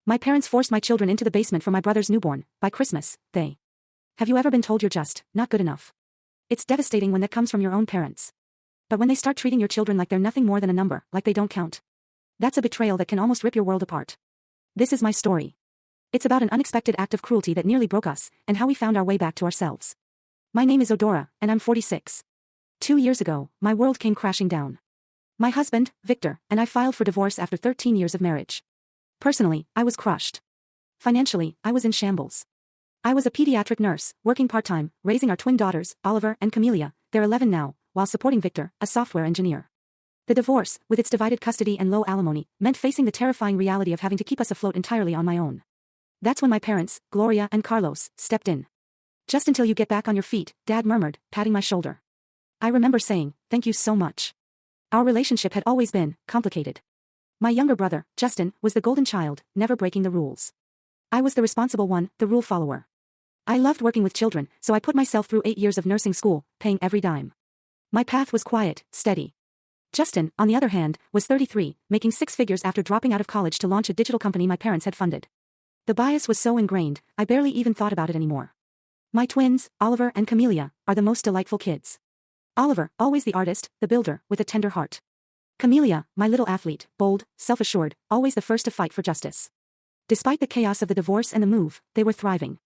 My parents forced my children into the basement for my brother's newborn. By Christmas, they. Have you ever been told you're just not good enough? It's devastating when that comes from your own parents. But when they start treating your children like they're nothing more than a number, like they don't count. That's a betrayal that can almost rip your world apart. This is my story. It's about an unexpected act of cruelty that nearly broke us, and how we found our way back to ourselves. My name is Odora, and I'm 46. 2 years ago, my world came crashing down. My husband, Victor, and I filed for divorce after 13 years of marriage. Personally, I was crushed. Financially, I was in shambles. I was a pediatric nurse, working part-time, raising our twin daughters, Oliver and Camelia, they're 11 now, while supporting Victor, a software engineer. The divorce, with its divided custody and low alimony, meant facing the terrifying reality of having to keep us afloat entirely on my own. That's when my parents, Gloria and Carlos, stepped in. Just until you get back on your feet, Dad murmured, patting my shoulder. I remember saying, thank you so much. Our relationship had always been complicated. My younger brother, Justin, was the golden child, never breaking the rules. I was the responsible one, the rule follower. I loved working with children, so I put myself through 8 years of nursing school, paying every dime. My path was quiet, steady. Justin, on the other hand, was 33, making 6 figures after dropping out of college to launch a digital company my parents had funded. The bias was so ingrained, I barely even thought about it anymore. My twins, Oliver and Camelia, are the most delightful kids. Oliver, always the artist, the builder, with a tender heart. Camelia, my little athlete, bold, self-assured, always the first to fight for justice. Despite the chaos of the divorce and the move, they were thriving.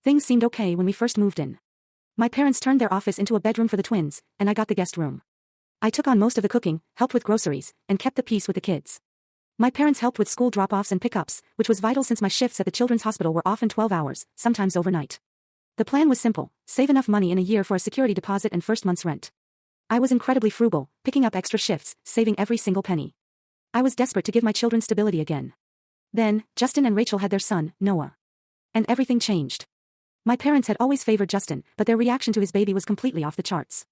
Things seemed okay when we first moved in. My parents turned their office into a bedroom for the twins, and I got the guest room. I took on most of the cooking, helped with groceries, and kept the peace with the kids. My parents helped with school drop-offs and pickups, which was vital since my shifts at the children's hospital were often 12 hours, sometimes overnight. The plan was simple: save enough money in a year for a security deposit and first month's rent. I was incredibly frugal, picking up extra shifts, saving every single penny. I was desperate to give my children stability again. Then, Justin and Rachel had their son, Noah. And everything changed. My parents had always favored Justin, but their reaction to his baby was completely off the charts.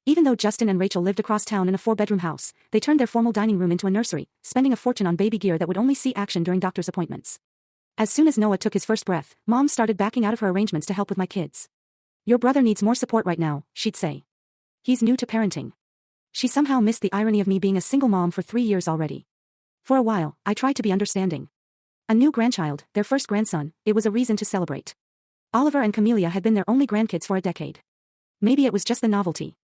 Even though Justin and Rachel lived across town in a 4-bedroom house, they turned their formal dining room into a nursery, spending a fortune on baby gear that would only see action during doctor's appointments. As soon as Noah took his first breath, Mom started backing out of her arrangements to help with my kids. Your brother needs more support right now, she'd say. He's new to parenting. She somehow missed the irony of me being a single mom for 3 years already. For a while, I tried to be understanding. A new grandchild, their first grandson, it was a reason to celebrate. Oliver and Camelia had been their only grandkids for a decade. Maybe it was just the novelty.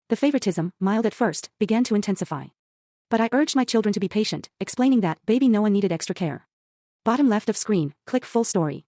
The favoritism, mild at first, began to intensify. But I urged my children to be patient, explaining that baby Noah needed extra care. Bottom left of screen, click full story.